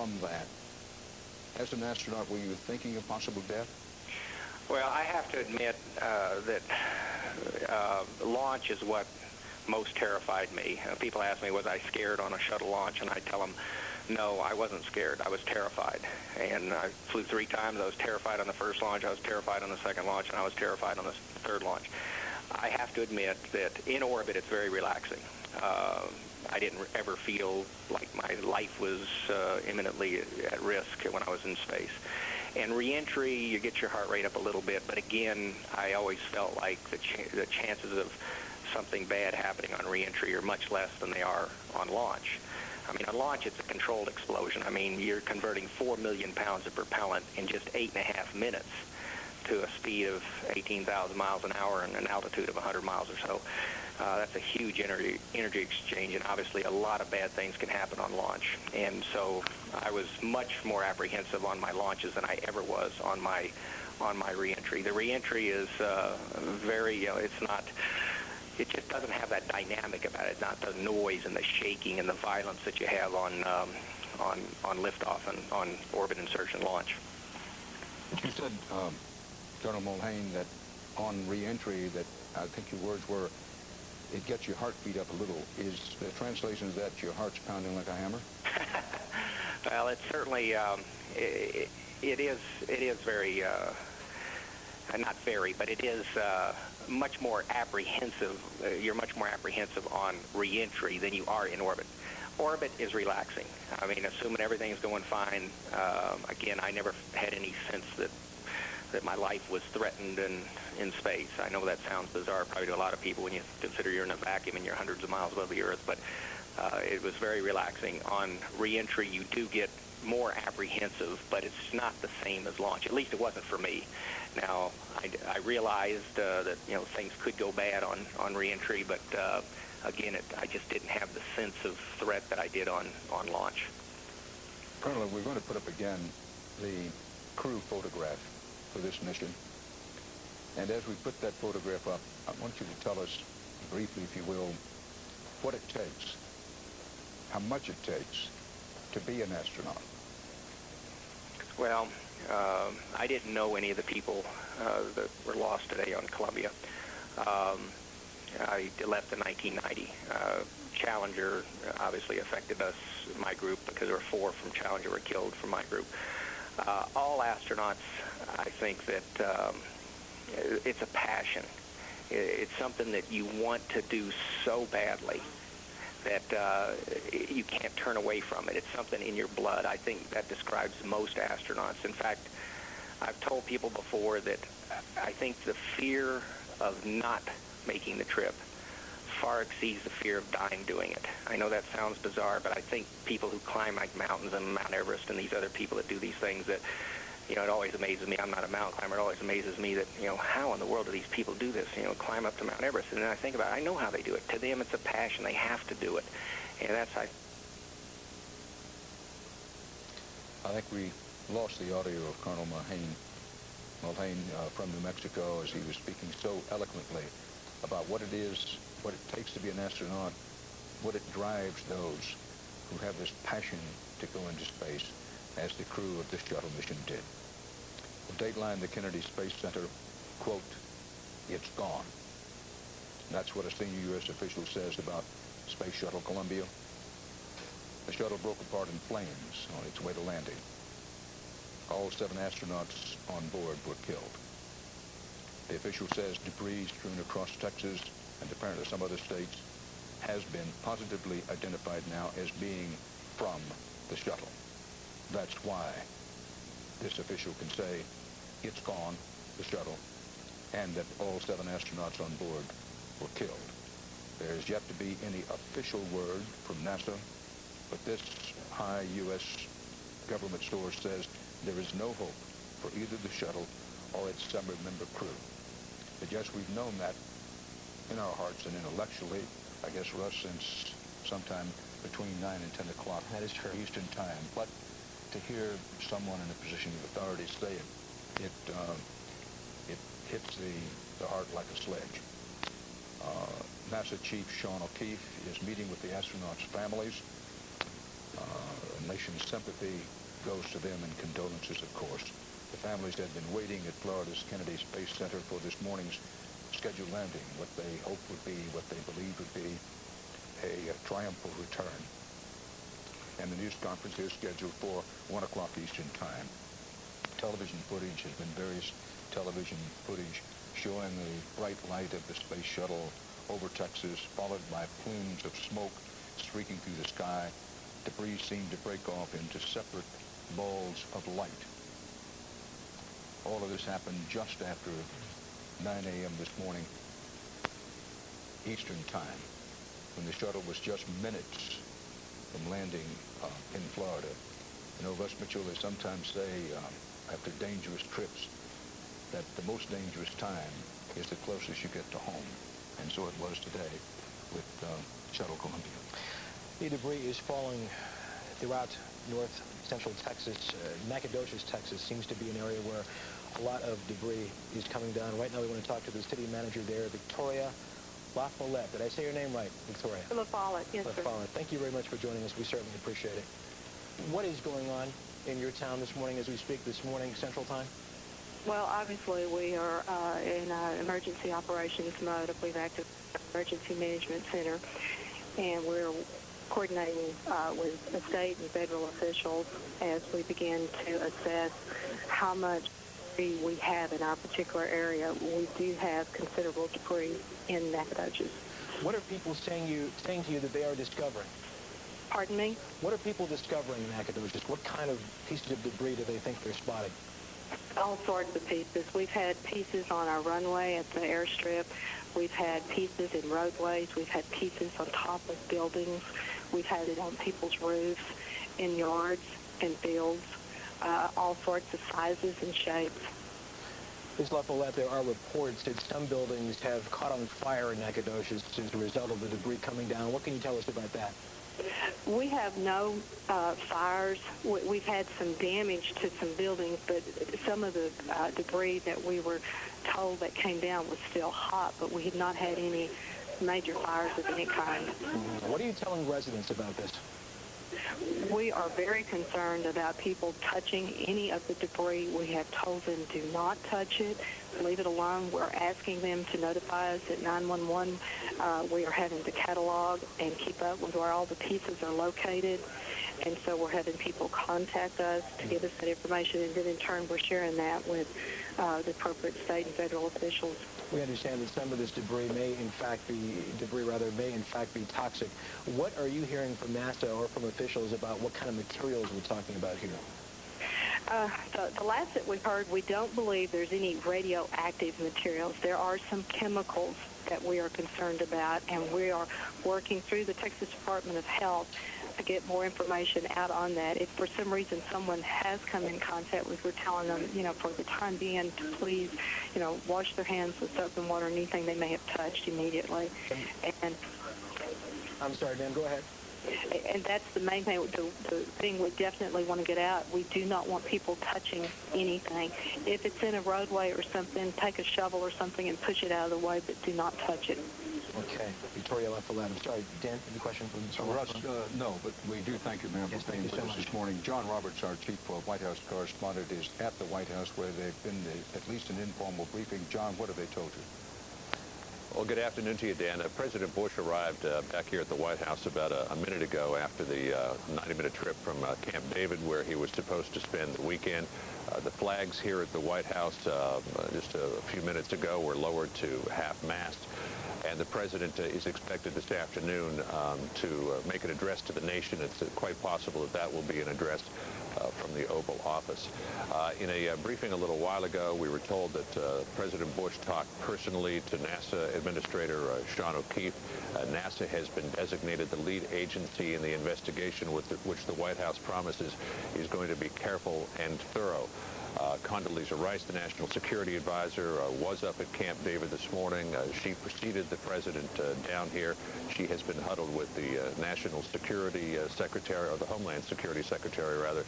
from that. As an astronaut, were you thinking of possible death? Well, I have to admit that launch is what most terrified me. People ask me, was I scared on a shuttle launch? And I tell them, no, I wasn't scared. I was terrified. And I flew 3 times. I was terrified on the first launch. I was terrified on the second launch. And I was terrified on the third launch. I have to admit that in orbit, it's very relaxing. I didn't ever feel like my life was imminently at risk when I was in space. And reentry, you get your heart rate up a little bit, but again, I always felt like the chances of something bad happening on reentry are much less than they are on launch. I mean, on launch, it's a controlled explosion. I mean, you're converting 4 million pounds of propellant in just 8.5 minutes to a speed of 18,000 miles an hour and an altitude of 100 miles or so. That's a huge energy exchange, and obviously a lot of bad things can happen on launch. And so I was much more apprehensive on my launches than I ever was on my reentry. The reentry is very, it's not. It just doesn't have that dynamic about it, not the noise and the shaking and the violence that you have on liftoff and on orbit insertion launch. But you said, Colonel Mulhane, that on reentry, that I think your words were, it gets your heartbeat up a little. Is the translation of that your heart's pounding like a hammer? Well, it's certainly, it is very, not very, but it is much more apprehensive. You're much more apprehensive on reentry than you are in orbit. Orbit is relaxing. I mean, assuming everything's going fine, again, I never had any sense that my life was threatened in space. I know that sounds bizarre probably to a lot of people when you consider you're in a vacuum and you're hundreds of miles above the Earth, but it was very relaxing. On reentry, you do get more apprehensive, but it's not the same as launch. At least it wasn't for me. Now, I realized that things could go bad on reentry, but again, I just didn't have the sense of threat that I did on launch. Colonel, we're going to put up again the crew photograph for this mission. And as we put that photograph up, I want you to tell us briefly, if you will, what it takes, how much it takes to be an astronaut. Well, I didn't know any of the people that were lost today on Columbia. I left in 1990. Challenger obviously affected us, my group, because there were 4 from Challenger were killed from my group. All astronauts, I think that it's a passion. It's something that you want to do so badly that you can't turn away from it. It's something in your blood. I think that describes most astronauts. In fact, I've told people before that I think the fear of not making the trip far exceeds the fear of dying doing it. I know that sounds bizarre, but I think people who climb like mountains and Mount Everest and these other people that do these things, that it always amazes me. I'm not a mountain climber. It always amazes me that, how in the world do these people do this, climb up to Mount Everest? And then I think about it. I know how they do it. To them, it's a passion. They have to do it. And that's, I think we lost the audio of Colonel Mulhane from New Mexico as he was speaking so eloquently about what it is, what it takes to be an astronaut, what it drives those who have this passion to go into space, as the crew of this shuttle mission did. Well, Dateline, the Kennedy Space Center, quote, "It's gone." And that's what a senior U.S. official says about Space Shuttle Columbia. The shuttle broke apart in flames on its way to landing. All 7 astronauts on board were killed. The official says debris strewn across Texas and apparently some other states has been positively identified now as being from the shuttle. That's why this official can say it's gone, the shuttle, and that all 7 astronauts on board were killed. There is yet to be any official word from NASA, but this high U.S. government source says there is no hope for either the shuttle or its 7-member crew. But yes, we've known that in our hearts and intellectually, I guess, Russ, since sometime between 9 and 10 o'clock that is true. Eastern time. But to hear someone in a position of authority say it, it hits the heart like a sledge. NASA Chief Sean O'Keefe is meeting with the astronauts' families, and nation's sympathy goes to them, and condolences, of course. The families had been waiting at Florida's Kennedy Space Center for this morning's scheduled landing, what they hoped would be, what they believed would be a triumphal return. And the news conference is scheduled for 1 o'clock Eastern Time. Television footage has been various television footage showing the bright light of the space shuttle over Texas, followed by plumes of smoke streaking through the sky. Debris seemed to break off into separate balls of light. All of this happened just after 9 a.m. this morning, Eastern Time, when the shuttle was just minutes from landing in Florida. You know, Russ Mitchell, they sometimes say after dangerous trips that the most dangerous time is the closest you get to home. And so it was today with Shuttle Columbia. The debris is falling throughout north central Texas. Nacogdoches, Texas seems to be an area where a lot of debris is coming down. Right now we want to talk to the city manager there, Victoria LaFoLette. Did I say your name right, Victoria? LaFoLette, yes, sir. LaFoLette. Thank you very much for joining us. We certainly appreciate it. What is going on in your town this morning as we speak this morning, Central Time? Well, obviously we are in emergency operations mode. We've activated the Emergency Management Center, and we're coordinating with the state and federal officials as we begin to assess how much debris we have in our particular area. We do have considerable debris in Nacogdoches. What are people saying to you that they are discovering? Pardon me? What are people discovering in Nacogdoches? What kind of pieces of debris do they think they're spotting? All sorts of pieces. We've had pieces on our runway at the airstrip. We've had pieces in roadways. We've had pieces on top of buildings. We've had it on people's roofs, in yards and fields, all sorts of sizes and shapes. Ms. LaFoLette, there are reports that some buildings have caught on fire in Nacogdoches as a result of the debris coming down. What can you tell us about that? We have no fires. We've had some damage to some buildings, but some of the debris that we were told that came down was still hot, but we have not had any major fires of any kind. What are you telling residents about this? We are very concerned about people touching any of the debris. We have told them do not touch it, leave it alone. We're asking them to notify us at 911. We are having to catalog and keep up with where all the pieces are located. And so we're having people contact us to give us that information, and then in turn we're sharing that with the appropriate state and federal officials. We understand that some of this debris may in fact be toxic. What are you hearing from NASA or from officials about what kind of materials we're talking about here? The last that we've heard, we don't believe there's any radioactive materials. There are some chemicals that we are concerned about, and we are working through the Texas Department of Health to get more information out on that. If for some reason someone has come in contact with, we're telling them, for the time being, to please, wash their hands with soap and water, anything they may have touched immediately. And I'm sorry, ma'am, go ahead. And that's the main thing, the thing we definitely want to get out. We do not want people touching anything. If it's in a roadway or something, take a shovel or something and push it out of the way, but do not touch it. Okay. Victoria LaFoLette. I'm sorry, Dan, any question from Mr. Russ, no, but we do thank you, ma'am, for being with us this morning. John Roberts, our chief White House correspondent, is at the White House where they've been at least an informal briefing. John, what have they told you? Well, good afternoon to you, Dan. President Bush arrived back here at the White House about a minute ago after the 90-minute trip from Camp David, where he was supposed to spend the weekend. The flags here at the White House just a few minutes ago were lowered to half-mast. And the president is expected this afternoon to make an address to the nation. It's quite possible that that will be an address from the Oval Office. In a briefing a little while ago, we were told that President Bush talked personally to NASA Administrator Sean O'Keefe. NASA has been designated the lead agency in the investigation, with which the White House promises is going to be careful and thorough. Condoleezza Rice, the National Security Advisor, was up at Camp David this morning. She preceded the president down here. She has been huddled with the National Security Secretary, or the Homeland Security Secretary, rather,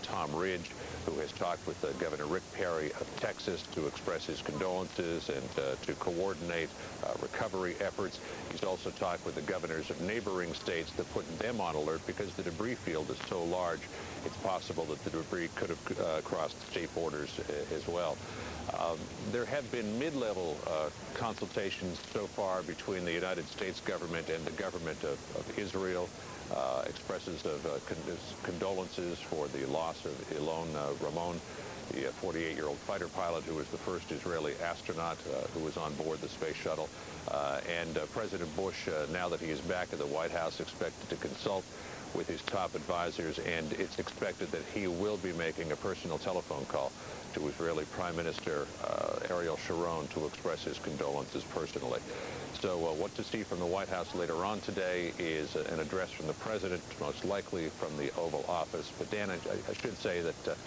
Tom Ridge, who has talked with Governor Rick Perry of Texas to express his condolences and to coordinate recovery efforts. He's also talked with the governors of neighboring states to put them on alert because the debris field is so large. It's possible that the debris could have crossed state borders as well. There have been mid-level consultations so far between the United States government and the government of Israel. Expresses of condolences for the loss of ILAN RAMON, the 48-year-old fighter pilot who was the first Israeli astronaut who was on board the Space Shuttle. And President Bush, now that he is back at the White House, expected to consult with his top advisors, and it's expected that he will be making a personal telephone call to Israeli Prime Minister Ariel Sharon to express his condolences personally. So what to see from the White House later on today is an address from the president, most likely from the Oval Office. But Dan, I should say that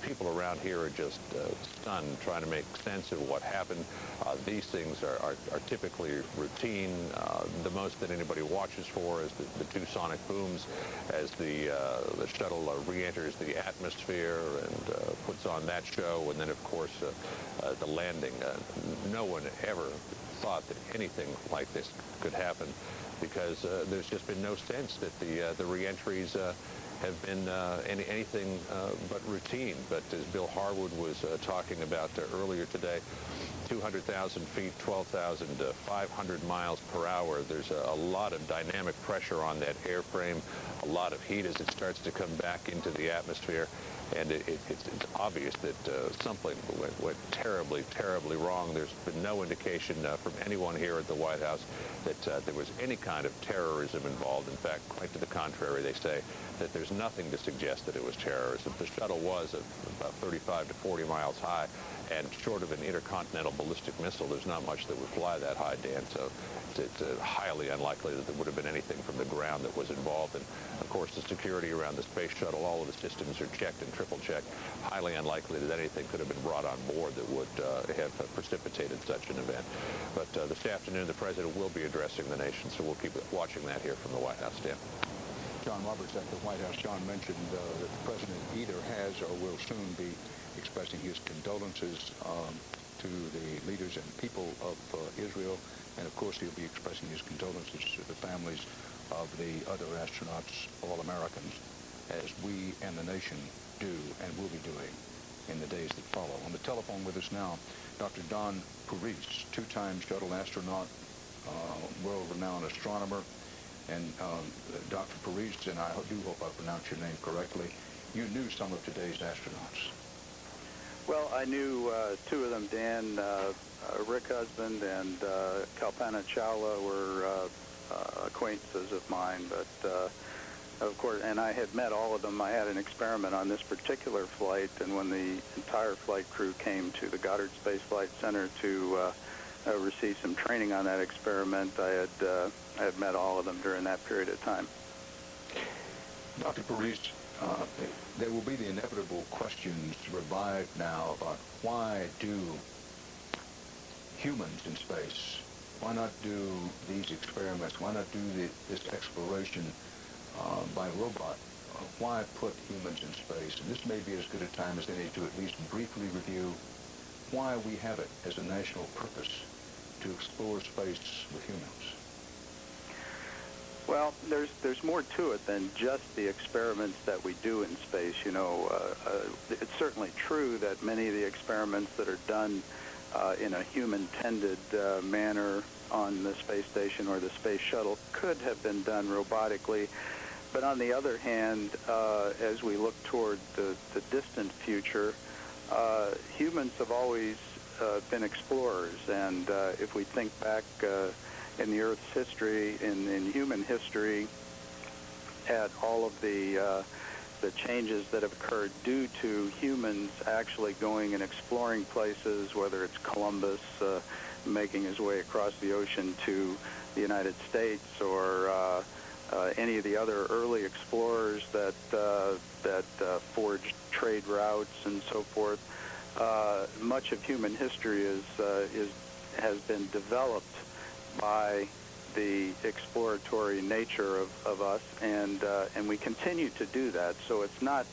people around here are just stunned trying to make sense of what happened. These things are typically routine. The most that anybody watches for is the two sonic booms as the shuttle re-enters the atmosphere and puts on that show, and then of course the landing. No one ever thought that anything like this could happen because there's just been no sense that the re-entries have been anything but routine. But as Bill Harwood was talking about earlier today, 200,000 feet, 12,500 miles per hour. There's a lot of dynamic pressure on that airframe, a lot of heat as it starts to come back into the atmosphere. And it's obvious that something went terribly, terribly wrong. There's been no indication from anyone here at the White House that there was any kind of terrorism involved. In fact, quite to the contrary, they say that there's nothing to suggest that it was terrorism. The shuttle was about 35 to 40 miles high, and short of an intercontinental ballistic missile, there's not much that would fly that high, Dan. So it's highly unlikely that there would have been anything from the ground that was involved. And of course, the security around the space shuttle, all of the systems are checked and triple checked. Highly unlikely that anything could have been brought on board that would have precipitated such an event. But this afternoon, the president will be addressing the nation, so we'll keep watching that here from the White House, Dan. John Roberts at the White House. John mentioned that the president either has or will soon be expressing his condolences to the leaders and people of Israel. And of course, he'll be expressing his condolences to the families of the other astronauts, all Americans, as we and the nation do and will be doing in the days that follow. On the telephone with us now, Dr. Don Parise, two-time shuttle astronaut, world-renowned astronomer. And Dr. Parise, and I do hope I pronounced your name correctly, you knew some of today's astronauts. Well, I knew two of them, Dan. Rick Husband and Kalpana Chawla were acquaintances of mine, but of course, and I had met all of them. I had an experiment on this particular flight, and when the entire flight crew came to the Goddard Space Flight Center to receive some training on that experiment, I had met all of them during that period of time. Dr. Parise, there will be the inevitable questions revived now about why do humans in space, why not do these experiments, why not do this exploration by robot, why put humans in space? And this may be as good a time as any to at least briefly review why we have it as a national purpose to explore space with humans. Well, there's more to it than just the experiments that we do in space. You know, it's certainly true that many of the experiments that are done in a human-tended manner on the space station or the space shuttle could have been done robotically. But on the other hand, as we look toward the distant future, humans have always been explorers. And if we think back in the Earth's history, in human history, at all of the changes that have occurred due to humans actually going and exploring places, whether it's Columbus any of the other early explorers that forged trade routes and so forth. Much of human history has been developed by the exploratory nature of us, and we continue to do that. So it's not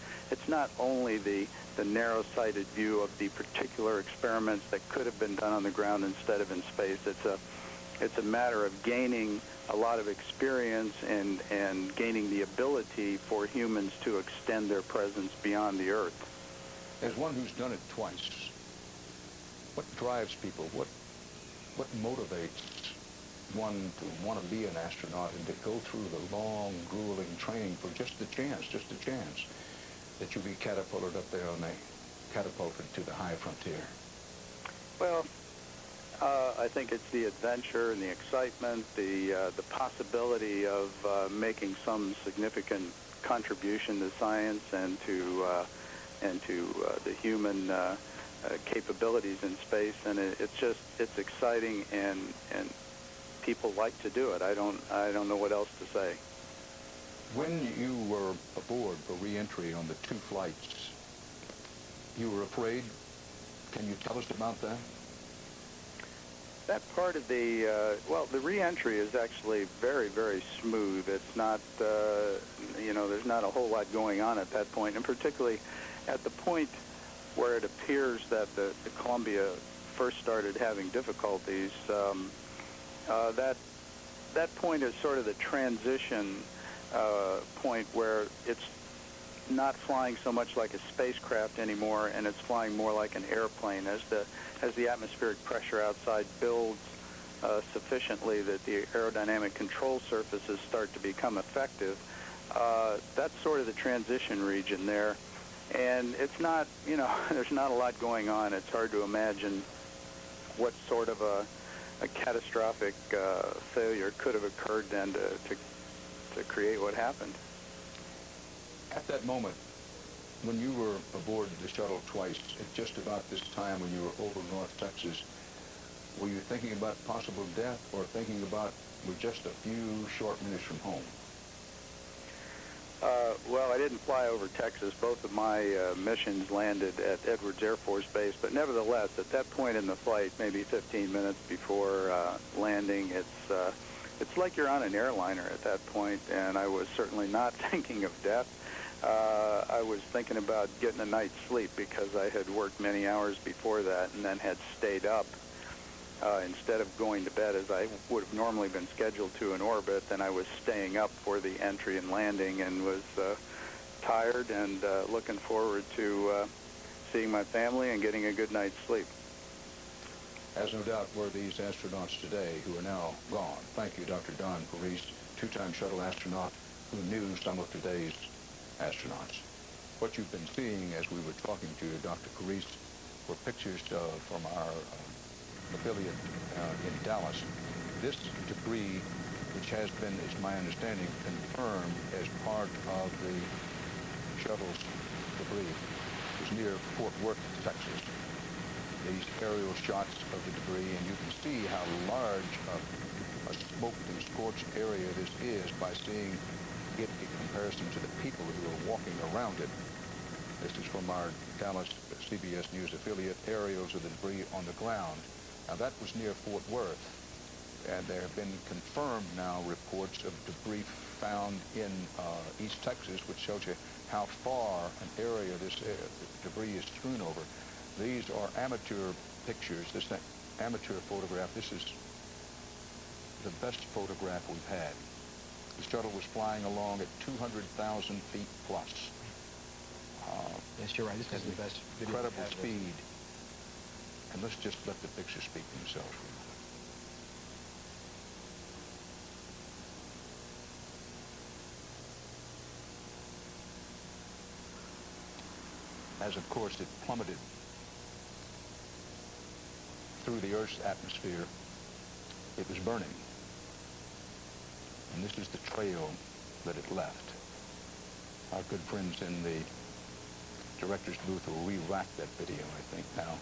only the narrow-sighted view of the particular experiments that could have been done on the ground instead of in space. It's a matter of gaining a lot of experience and gaining the ability for humans to extend their presence beyond the Earth. As one who's done it twice, what drives people? What motivates one to want to be an astronaut and to go through the long, grueling training for just a chance that you'll be catapulted up there catapulted to the high frontier? Well, I think it's the adventure and the excitement, the possibility of making some significant contribution to science and to the human capabilities in space, and it's exciting, and people like to do it. I don't know what else to say. When you were aboard for re-entry on the 2 flights, you were afraid. Can you tell us about that? That part of the re-entry is actually very, very smooth. It's not, there's not a whole lot going on at that point, and particularly at the point where it appears that the Columbia first started having difficulties. That point is sort of the transition point where it's not flying so much like a spacecraft anymore, and it's flying more like an airplane as the atmospheric pressure outside builds sufficiently that the aerodynamic control surfaces start to become effective. That's sort of the transition region there, and it's not, there's not a lot going on. It's hard to imagine what sort of a catastrophic failure could have occurred then to create what happened. At that moment, when you were aboard the shuttle twice, at just about this time when you were over North Texas, were you thinking about possible death or thinking about we're just a few short minutes from home? Well, I didn't fly over Texas. Both of my missions landed at Edwards Air Force Base, but nevertheless, at that point in the flight, maybe 15 minutes before landing, it's like you're on an airliner at that point, and I was certainly not thinking of death. I was thinking about getting a night's sleep because I had worked many hours before that and then had stayed up. Instead of going to bed as I would have normally been scheduled to in orbit, then I was staying up for the entry and landing and was tired and looking forward to seeing my family and getting a good night's sleep. As no doubt were these astronauts today who are now gone. Thank you, Dr. Don Parise, 2-time shuttle astronaut who knew some of today's astronauts. What you've been seeing as we were talking to you, Dr. Parise, were pictures from our affiliate in Dallas. This debris, which has been, is my understanding, confirmed as part of the shuttle's debris, was near Fort Worth, Texas. These aerial shots of the debris, and you can see how large a smoked and scorched area this is by seeing it in comparison to the people who are walking around it. This is from our Dallas CBS News affiliate, aerials of the debris on the ground. Now that was near Fort Worth, and there have been confirmed now reports of debris found in East Texas, which shows you how far an area this debris is strewn over. These are amateur pictures. This amateur photograph, this is the best photograph we've had. The shuttle was flying along at 200,000 feet plus. Yes, you're right. This is the best video. Incredible speed. And let's just let the pictures speak for themselves for a moment. As, of course, it plummeted through the Earth's atmosphere, it was burning. And this is the trail that it left. Our good friends in the director's booth will re-rack that video, I think, now.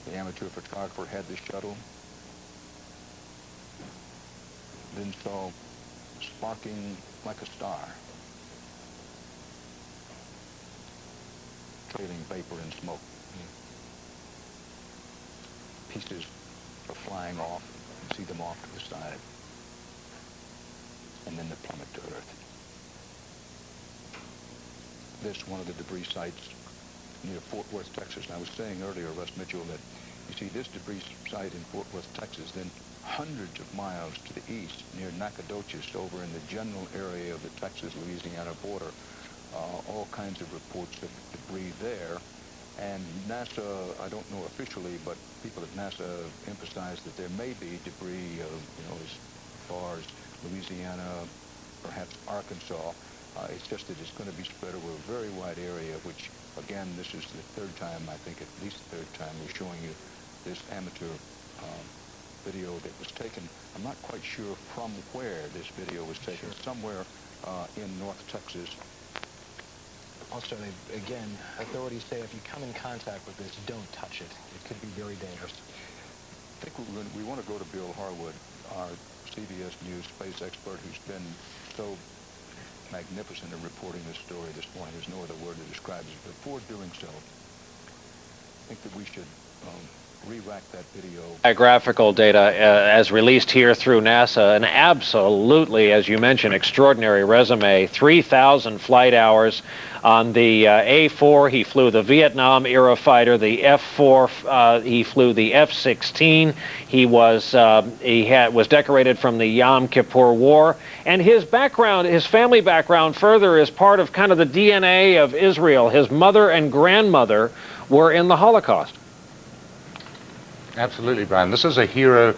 The amateur photographer had this shuttle then saw sparking like a star, trailing vapor and smoke. Pieces are flying off. You can see them off to the side. And then they plummet to Earth. This one of the debris sites near Fort Worth, Texas. And I was saying earlier, Russ Mitchell, that you see this debris site in Fort Worth, Texas, then hundreds of miles to the east near Nacogdoches, over in the general area of the Texas-Louisiana border, all kinds of reports of debris there. And NASA, I don't know officially, but people at NASA emphasize that there may be debris, as far as Louisiana, perhaps Arkansas. It's just that it's going to be spread over a very wide area, which, again, this is the third time, I think at least the third time, we're showing you this amateur video that was taken. I'm not quite sure from where this video was taken. Sure. Somewhere in North Texas. Also, again, authorities say if you come in contact with this, don't touch it. It could be very dangerous. I think we want to go to Bill Harwood, our CBS News space expert, who's been so magnificent in reporting this story this morning. There's no other word to describe it. Before doing so, I think that we should re-rack that video. Biographical data as released here through NASA, an absolutely, as you mentioned, extraordinary resume. 3,000 flight hours on the A4. He flew the Vietnam-era fighter, the F4. He flew the F-16. He was decorated from the Yom Kippur War, and his background, his family background, further is part of kind of the DNA of Israel. His mother and grandmother were in the Holocaust. Absolutely, Brian. This is a hero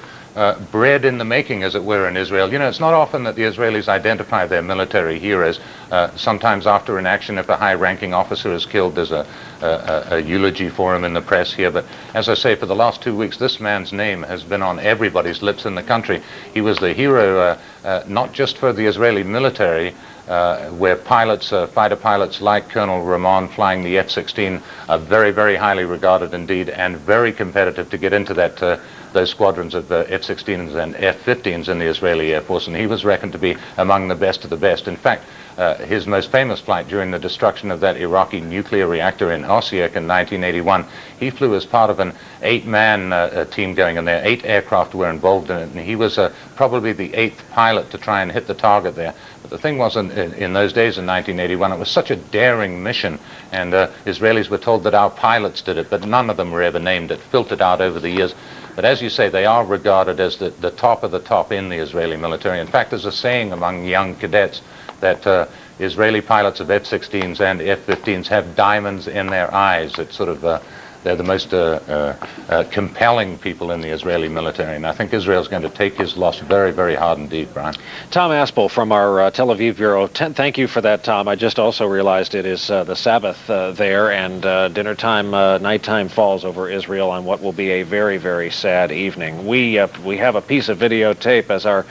bred in the making, as it were, in Israel. You know, it's not often that the Israelis identify their military heroes. Sometimes after an action, if a high-ranking officer is killed, there's a eulogy for him in the press here. But as I say, for the last 2 weeks, this man's name has been on everybody's lips in the country. He was the hero, not just for the Israeli military, where pilots, fighter pilots like Colonel Ramon flying the F-16 are very, very highly regarded indeed, and very competitive to get into that those squadrons of F-16s and F-15s in the Israeli Air Force, and he was reckoned to be among the best of the best. In fact, his most famous flight during the destruction of that Iraqi nuclear reactor in Osijek in 1981, he flew as part of an 8-man team going in there. 8 aircraft were involved in it, and he was probably the 8th pilot to try and hit the target there. But the thing was, in those days in 1981, it was such a daring mission, and Israelis were told that our pilots did it, but none of them were ever named. It filtered out over the years. But as you say, they are regarded as the top of the top in the Israeli military. In fact, there's a saying among young cadets that Israeli pilots of F-16s and F-15s have diamonds in their eyes. It's sort of, they're the most compelling people in the Israeli military. And I think Israel's going to take his loss very, very hard indeed, Brian. Tom Aspel from our Tel Aviv Bureau. Thank you for that, Tom. I just also realized it is the Sabbath there, and dinner time, nighttime falls over Israel on what will be a very, very sad evening. We have a piece of videotape as our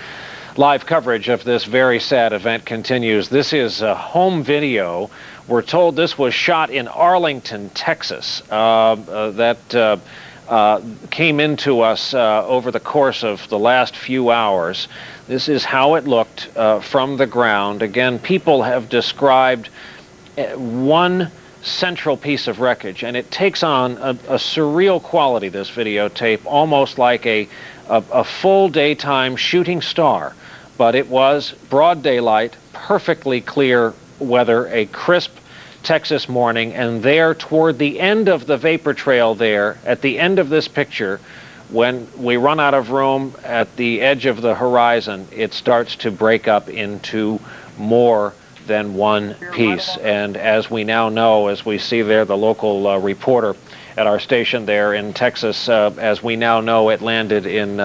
live coverage of this very sad event continues. This is home video. We're told this was shot in Arlington, Texas. That came into us over the course of the last few hours. This is how it looked from the ground. Again, people have described one central piece of wreckage, and it takes on a surreal quality, this videotape, almost like a full daytime shooting star. But it was broad daylight, perfectly clear weather, a crisp Texas morning, and there toward the end of the vapor trail there, at the end of this picture, when we run out of room at the edge of the horizon, it starts to break up into more than one piece. And as we now know, as we see there, the local reporter at our station there in Texas, as we now know, it landed in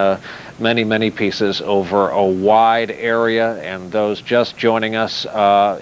many, many pieces over a wide area. And those just joining us,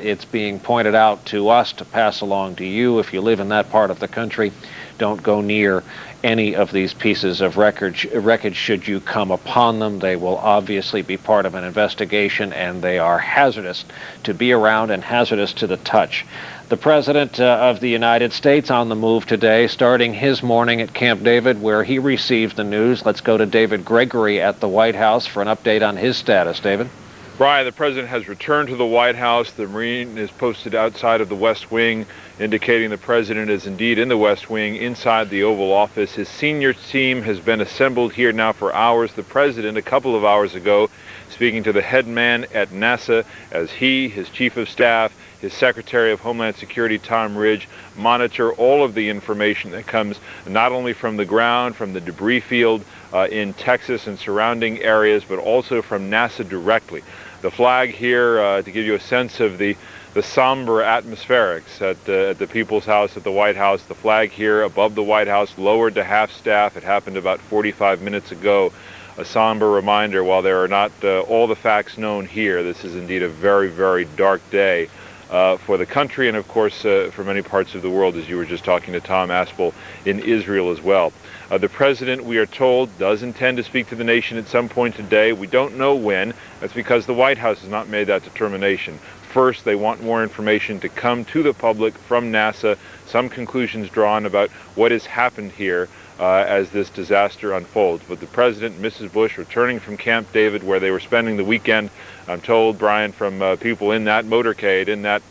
it's being pointed out to us to pass along to you if you live in that part of the country. don't go near any of these pieces of wreckage should you come upon them. They will obviously be part of an investigation, and they are hazardous to be around and hazardous to the touch. The President of the United States on the move today, starting his morning at Camp David, where he received the news. Let's go to David Gregory at the White House for an update on his status. David? Brian, the President has returned to the White House. The Marine is posted outside of the West Wing, indicating the President is indeed in the West Wing, inside the Oval Office. His senior team has been assembled here now for hours. The President, a couple of hours ago, speaking to the head man at NASA, as he, his Chief of Staff, his Secretary of Homeland Security, Tom Ridge, monitor all of the information that comes not only from the ground, from the debris field in Texas and surrounding areas, but also from NASA directly. The flag here, to give you a sense of the somber atmospherics at the People's House at the White House, the flag here above the White House lowered to half staff. It happened about 45 minutes ago. A somber reminder, while there are not all the facts known here, this is indeed a very, very dark day for the country and, of course, for many parts of the world, as you were just talking to Tom Aspel in Israel as well. The President, we are told, does intend to speak to the nation at some point today. We don't know when. That's because the White House has not made that determination. First, they want more information to come to the public from NASA, some conclusions drawn about what has happened here as this disaster unfolds. But the President and Mrs. Bush returning from Camp David, where they were spending the weekend, I'm told, Brian, from people in that motorcade, in that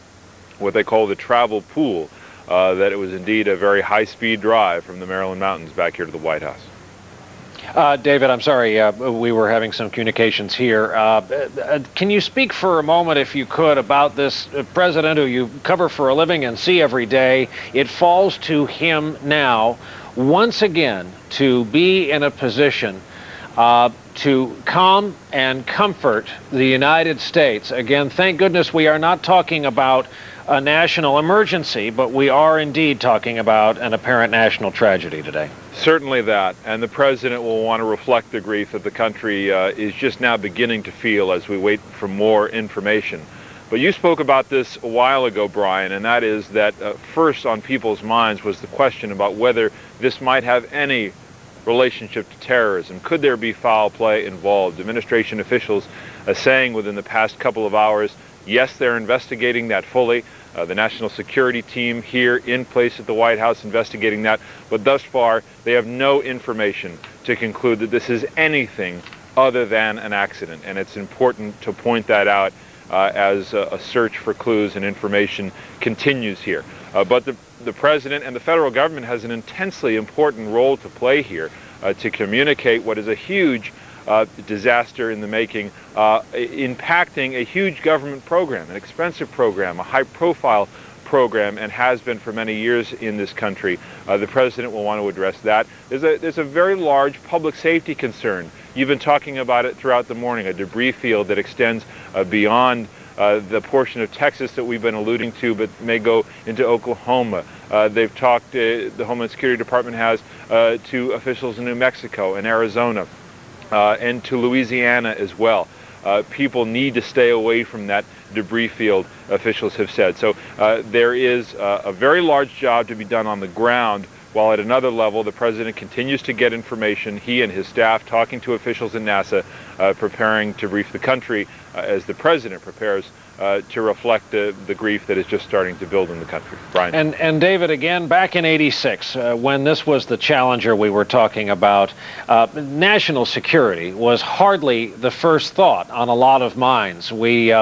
what they call the travel pool, that it was indeed a very high-speed drive from the Maryland mountains back here to the White House. David, I'm sorry, we were having some communications here. Can you speak for a moment, if you could, about this President who you cover for a living and see every day? It falls to him now, once again, to be in a position to calm and comfort the United States. Again, thank goodness we are not talking about a national emergency, but we are indeed talking about an apparent national tragedy today. Certainly that, and the President will want to reflect the grief that the country is just now beginning to feel as we wait for more information. But you spoke about this a while ago, Brian, and that is that first on people's minds was the question about whether this might have any relationship to terrorism. Could there be foul play involved? Administration officials saying within the past couple of hours, yes, they're investigating that fully. The National Security Team here in place at the White House investigating that, but thus far they have no information to conclude that this is anything other than an accident, and it's important to point that out as a search for clues and information continues here. But the President and the federal government has an intensely important role to play here to communicate what is a huge disaster in the making, impacting a huge government program, an expensive program, a high-profile program, and has been for many years in this country. The President will want to address that. There's a very large public safety concern. You've been talking about it throughout the morning, a debris field that extends beyond the portion of Texas that we've been alluding to, but may go into Oklahoma. They've talked, the Homeland Security Department has, to officials in New Mexico and Arizona. And to Louisiana as well. People need to stay away from that debris field, officials have said. So there is a very large job to be done on the ground, while at another level the President continues to get information, he and his staff talking to officials in NASA, preparing to brief the country as the President prepares to reflect the grief that is just starting to build in the country. Brian. And David, again, back in '86, when this was the Challenger we were talking about, national security was hardly the first thought on a lot of minds. We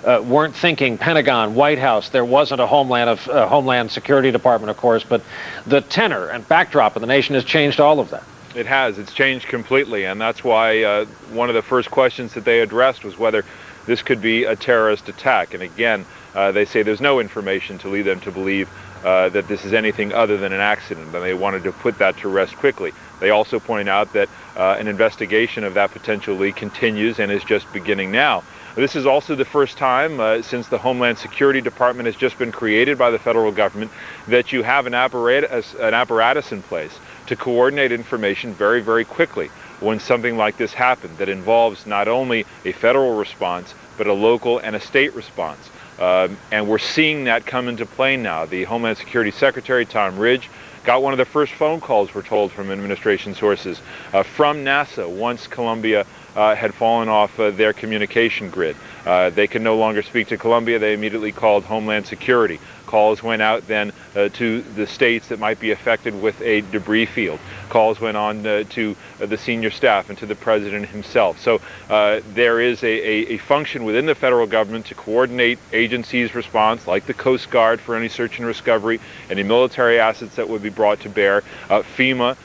weren't thinking Pentagon, White House. There wasn't a Homeland Security Department, of course, but the tenor and backdrop of the nation has changed all of that. It has. It's changed completely, and that's why one of the first questions that they addressed was whether this could be a terrorist attack. And again, they say there's no information to lead them to believe that this is anything other than an accident, and they wanted to put that to rest quickly. They also point out that an investigation of that potential leak continues and is just beginning now. This is also the first time since the Homeland Security Department has just been created by the federal government that you have an apparatus in place to coordinate information very, very quickly when something like this happened that involves not only a federal response, but a local and a state response. And we're seeing that come into play now. The Homeland Security Secretary, Tom Ridge, got one of the first phone calls, we're told from administration sources, from NASA once Columbia had fallen off their communication grid. They could no longer speak to Columbia. They immediately called Homeland Security. Calls went out then to the states that might be affected with a debris field. Calls went on to the senior staff and to the president himself. So there is a function within the federal government to coordinate agencies' response, like the Coast Guard for any search and recovery, any military assets that would be brought to bear, FEMA,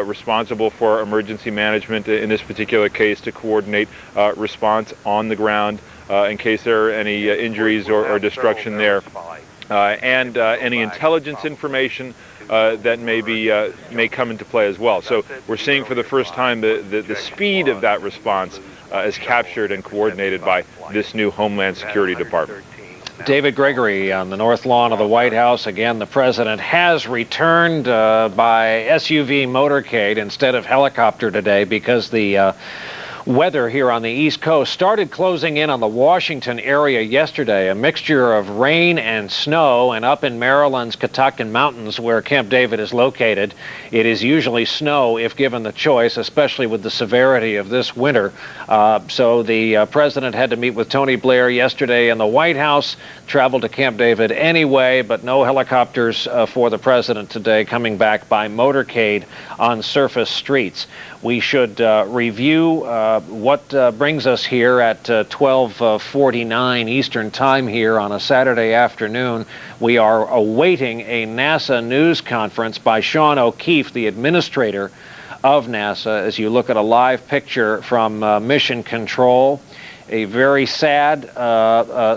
responsible for emergency management in this particular case, to coordinate response on the ground in case there are any injuries or destruction there. And any intelligence information that may come into play as well. So we're seeing for the first time the speed of that response is captured and coordinated by this new Homeland Security Department. David Gregory on the north lawn of the White House. Again, the president has returned by SUV motorcade instead of helicopter today because the weather here on the East Coast started closing in on the Washington area yesterday, a mixture of rain and snow, and up in Maryland's Catoctin Mountains, where Camp David is located, it is usually snow if given the choice, especially with the severity of this winter. So the president had to meet with Tony Blair yesterday in the White House, traveled to Camp David anyway, but no helicopters for the president today, coming back by motorcade on surface streets. We should review what brings us here at 12:49 Eastern Time here on a Saturday afternoon. We are awaiting a NASA news conference by Sean O'Keefe, the administrator of NASA, as you look at a live picture from Mission Control. A very sad,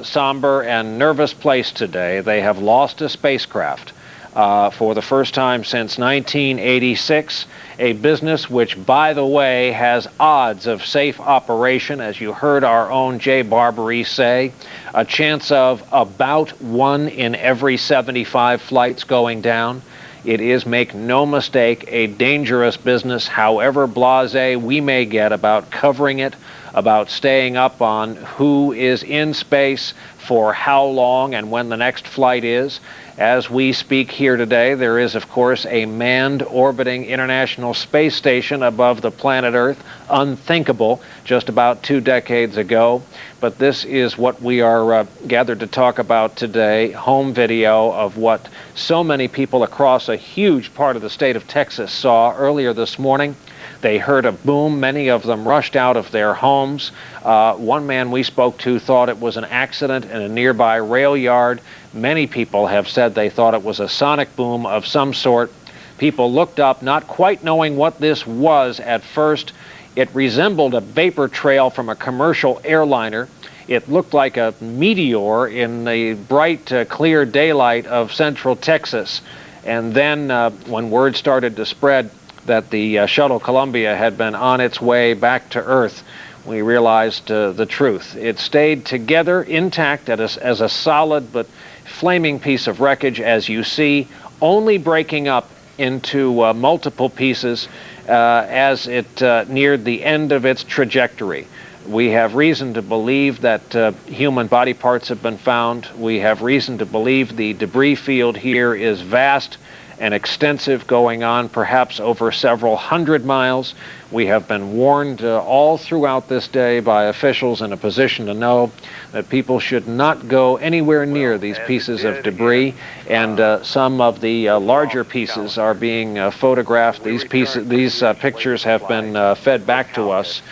somber, and nervous place today. They have lost a spacecraft for the first time since 1986. A business which, by the way, has odds of safe operation, as you heard our own Jay Barbary say, a chance of about 1 in every 75 flights going down. It is, make no mistake, a dangerous business, however blasé we may get about covering it, about staying up on who is in space, for how long, and when the next flight is. As we speak here today, there is, of course, a manned orbiting International Space Station above the planet Earth. Unthinkable just about 2 decades ago. But this is what we are gathered to talk about today. Home video of what so many people across a huge part of the state of Texas saw earlier this morning. They heard a boom. Many of them rushed out of their homes. One man we spoke to thought it was an accident in a nearby rail yard. Many people have said they thought it was a sonic boom of some sort. People looked up, not quite knowing what this was at first. It resembled a vapor trail from a commercial airliner. It looked like a meteor in the bright, clear daylight of central Texas. And then when word started to spread that the shuttle Columbia had been on its way back to Earth, we realized the truth. It stayed together, intact, as a solid but flaming piece of wreckage, as you see, only breaking up into multiple pieces as it neared the end of its trajectory. We have reason to believe that human body parts have been found. We have reason to believe the debris field here is vast and extensive, going on perhaps over several hundred miles. We have been warned all throughout this day by officials in a position to know that people should not go anywhere near these pieces of debris, and some of the larger pieces are being photographed. These pictures have been fed back to us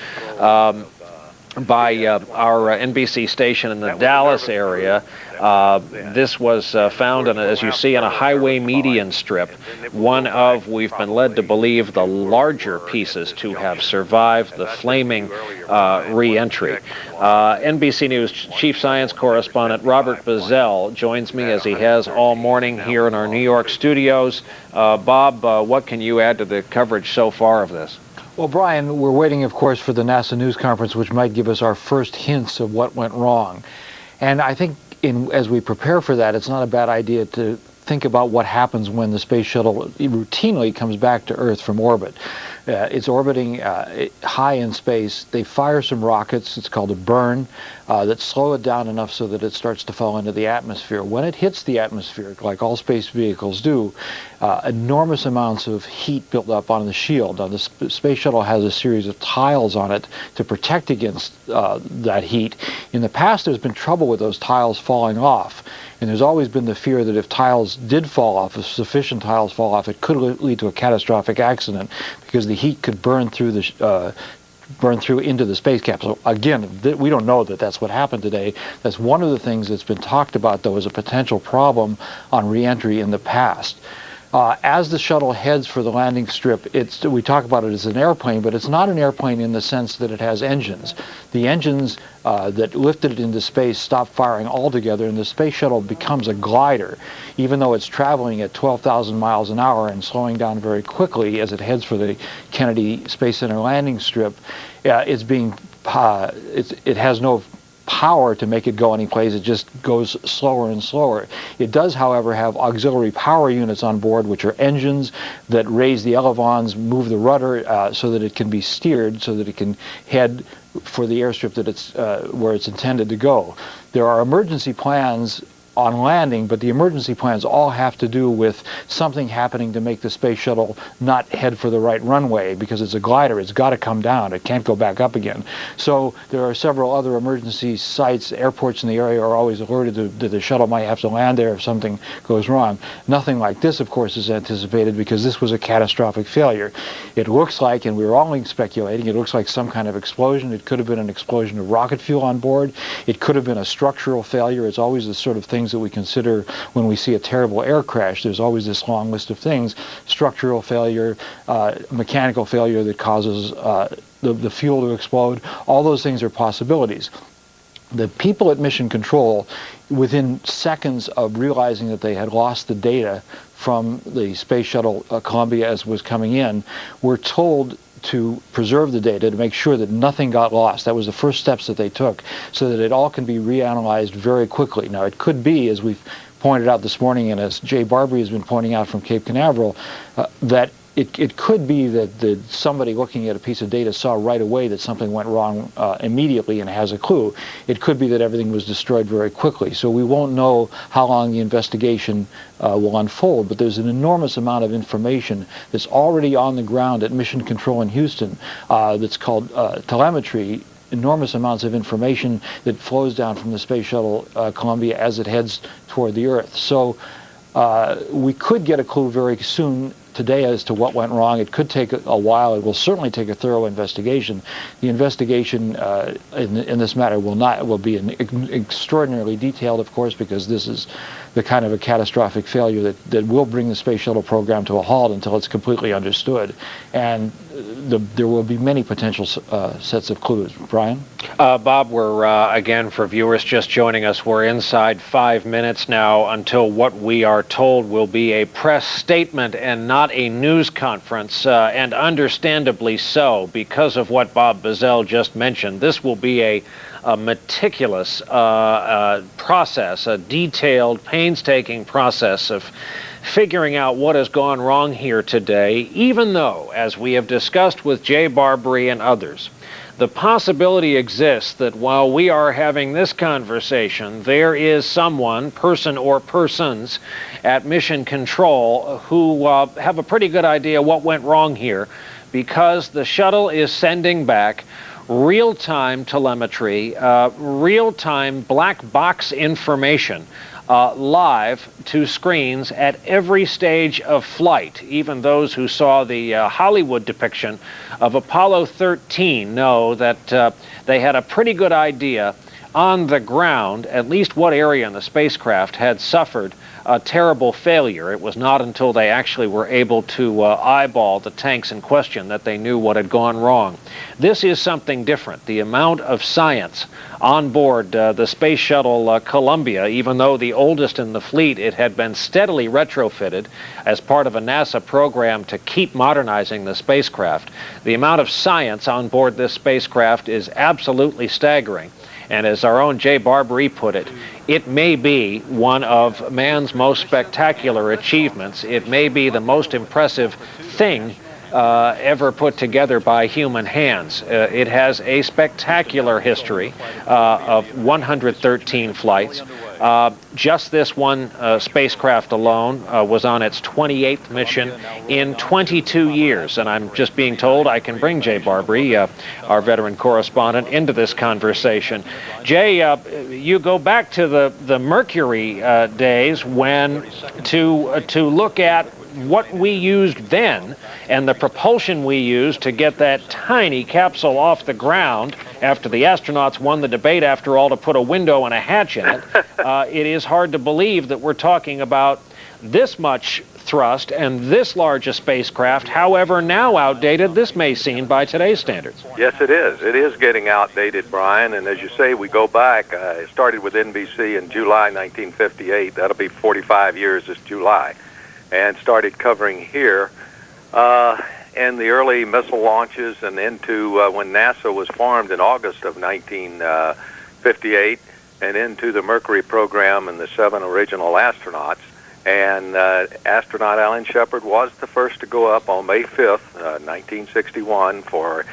by our NBC station in the Dallas area. This was found, as you see, on a highway median strip, one of, we've been led to believe, the larger pieces to have survived the flaming re-entry. NBC News Chief Science Correspondent Robert Bazell joins me, as he has all morning, here in our New York studios. Bob, what can you add to the coverage so far of this? Well, Brian, we're waiting, of course, for the NASA news conference, which might give us our first hints of what went wrong. And I think as we prepare for that, it's not a bad idea to think about what happens when the space shuttle routinely comes back to Earth from orbit. It's orbiting high in space. They fire some rockets, it's called a burn, that slow it down enough so that it starts to fall into the atmosphere. When it hits the atmosphere, like all space vehicles do, enormous amounts of heat build up on the shield. Now, the space shuttle has a series of tiles on it to protect against that heat. In the past, there's been trouble with those tiles falling off. And there's always been the fear that if tiles did fall off, if sufficient tiles fall off, it could lead to a catastrophic accident because the heat could burn through into the space capsule. Again, we don't know that that's what happened today. That's one of the things that's been talked about, though, as a potential problem on re-entry in the past. As the shuttle heads for the landing strip, we talk about it as an airplane, but it's not an airplane in the sense that it has engines. The engines that lifted it into space stop firing altogether, and the space shuttle becomes a glider. Even though it's traveling at 12,000 miles an hour and slowing down very quickly as it heads for the Kennedy Space Center landing strip, it has no power to make it go anyplace. It just goes slower and slower. It does, however, have auxiliary power units on board, which are engines that raise the elevons, move the rudder so that it can be steered, so that it can head for the airstrip that where it's intended to go. There are emergency plans on landing, but the emergency plans all have to do with something happening to make the space shuttle not head for the right runway, because it's a glider. It's got to come down. It can't go back up again. So there are several other emergency sites. Airports in the area are always alerted that the shuttle might have to land there if something goes wrong. Nothing like this, of course, is anticipated because this was a catastrophic failure. It looks like, and we were all speculating, it looks like some kind of explosion. It could have been an explosion of rocket fuel on board. It could have been a structural failure. It's always the sort of things that we consider when we see a terrible air crash. There's always this long list of things: structural failure, mechanical failure that causes the fuel to explode. All those things are possibilities. The people at Mission Control, within seconds of realizing that they had lost the data from the Space Shuttle Columbia as was coming in, were told to preserve the data, to make sure that nothing got lost. That was the first steps that they took, so that it all can be reanalyzed very quickly. Now, it could be, as we've pointed out this morning, and as Jay Barbary has been pointing out from Cape Canaveral, that it could be that somebody looking at a piece of data saw right away that something went wrong immediately and has a clue. It could be that everything was destroyed very quickly. So we won't know how long the investigation will unfold, but there's an enormous amount of information that's already on the ground at Mission Control in Houston that's called telemetry. Enormous amounts of information that flows down from the Space Shuttle Columbia as it heads toward the Earth. So we could get a clue very soon today as to what went wrong. It could take a while. It will certainly take a thorough investigation. The investigation in this matter will be extraordinarily detailed, of course, because this is the kind of a catastrophic failure that will bring the space shuttle program to a halt until it's completely understood. And there will be many potential sets of clues. Brian? Bob, we're, again, for viewers just joining us, we're inside 5 minutes now until what we are told will be a press statement and not a news conference, and understandably so, because of what Bob Bazell just mentioned. This will be a meticulous process, a detailed, painstaking process of figuring out what has gone wrong here today, even though, as we have discussed with Jay Barbary and others, the possibility exists that while we are having this conversation, there is someone, person or persons, at Mission Control who have a pretty good idea what went wrong here, because the shuttle is sending back real-time telemetry, real-time black box information live to screens at every stage of flight. Even those who saw the Hollywood depiction of Apollo 13 know that they had a pretty good idea on the ground at least what area in the spacecraft had suffered a terrible failure. It was not until they actually were able to eyeball the tanks in question that they knew what had gone wrong. This is something different. The amount of science on board the Space Shuttle Columbia, even though the oldest in the fleet, it had been steadily retrofitted as part of a NASA program to keep modernizing the spacecraft. The amount of science on board this spacecraft is absolutely staggering. And as our own Jay Barbary put it, it may be one of man's most spectacular achievements. It may be the most impressive thing ever put together by human hands. It has a spectacular history of 113 flights. Just this one spacecraft alone was on its 28th mission in 22 years. And I'm just being told I can bring Jay Barbary, our veteran correspondent, into this conversation. Jay, you go back to the Mercury days when to look at what we used then and the propulsion we used to get that tiny capsule off the ground after the astronauts won the debate, after all, to put a window and a hatch in it. It is hard to believe that we're talking about this much thrust and this large a spacecraft, however now outdated this may seem by today's standards. Yes, it is. It is getting outdated, Brian, and as you say, we go back. It started with NBC in July 1958. That'll be 45 years this July. And started covering here in the early missile launches and into when NASA was formed in August of 1958 and into the Mercury program and the 7 original astronauts. And astronaut Alan Shepard was the first to go up on May 5th, 1961 for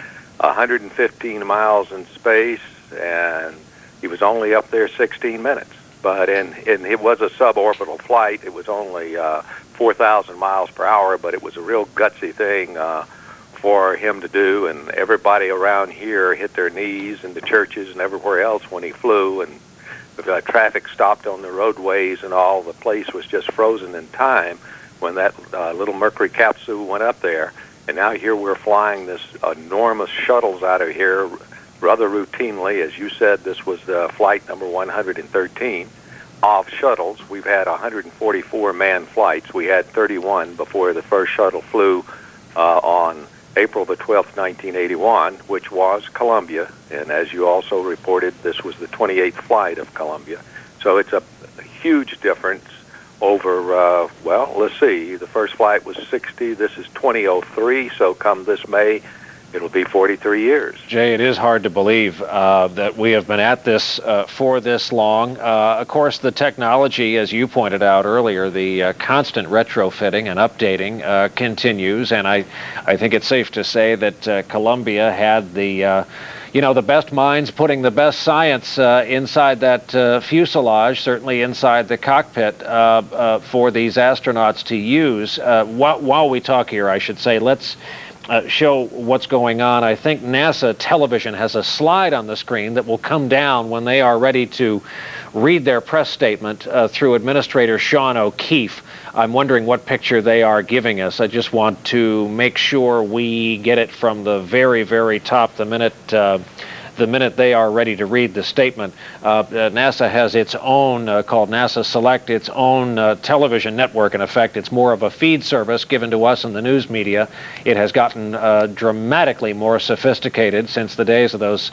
115 miles in space, and he was only up there 16 minutes. But and it was a suborbital flight. It was only 4,000 miles per hour, but it was a real gutsy thing for him to do, and everybody around here hit their knees in the churches and everywhere else when he flew, and the traffic stopped on the roadways and all. The place was just frozen in time when that little Mercury capsule went up there. And now here we're flying this enormous shuttles out of here rather routinely. As you said, this was flight number 113 of shuttles. We've had 144 manned flights. We had 31 before the first shuttle flew on April the 12th, 1981, which was Columbia. And as you also reported, this was the 28th flight of Columbia. So it's a huge difference over, well, let's see, the first flight was 60, this is 2003, so come this May, it'll be 43 years. Jay, it is hard to believe that we have been at this for this long. Of course, the technology, as you pointed out earlier, the constant retrofitting and updating continues, and I think it's safe to say that Columbia had the the best minds putting the best science inside that fuselage, certainly inside the cockpit for these astronauts to use. While we talk here, I should say, let's show what's going on. I think NASA television has a slide on the screen that will come down when they are ready to read their press statement through Administrator Sean O'Keefe. I'm wondering what picture they are giving us. I just want to make sure we get it from the very, very top the minute they are ready to read the statement. NASA has its own, called NASA Select, its own television network, in effect. It's more of a feed service given to us in the news media. It has gotten dramatically more sophisticated since the days of those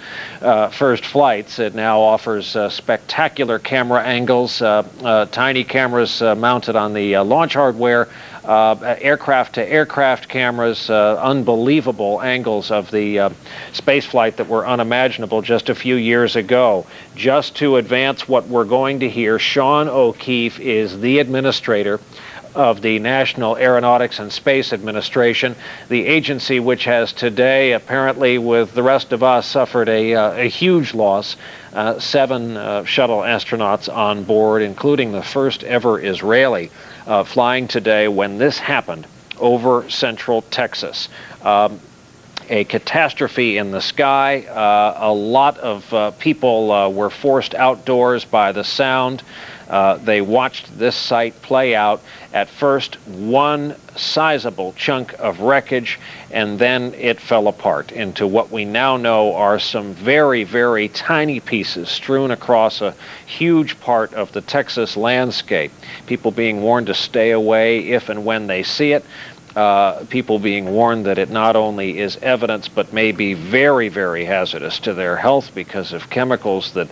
first flights. It now offers spectacular camera angles, tiny cameras mounted on the launch hardware, aircraft-to-aircraft cameras, unbelievable angles of the space flight that were unimaginable just a few years ago. Just to advance what we're going to hear, Sean O'Keefe is the administrator of the National Aeronautics and Space Administration, the agency which has today, apparently with the rest of us, suffered a huge loss. 7 shuttle astronauts on board, including the first ever Israeli flying today when this happened over central Texas. A catastrophe in the sky. A lot of people were forced outdoors by the sound. They watched this sight play out. At first, one sizable chunk of wreckage, and then it fell apart into what we now know are some very, very tiny pieces strewn across a huge part of the Texas landscape. People being warned to stay away if and when they see it. People being warned that it not only is evidence, but may be very, very hazardous to their health because of chemicals that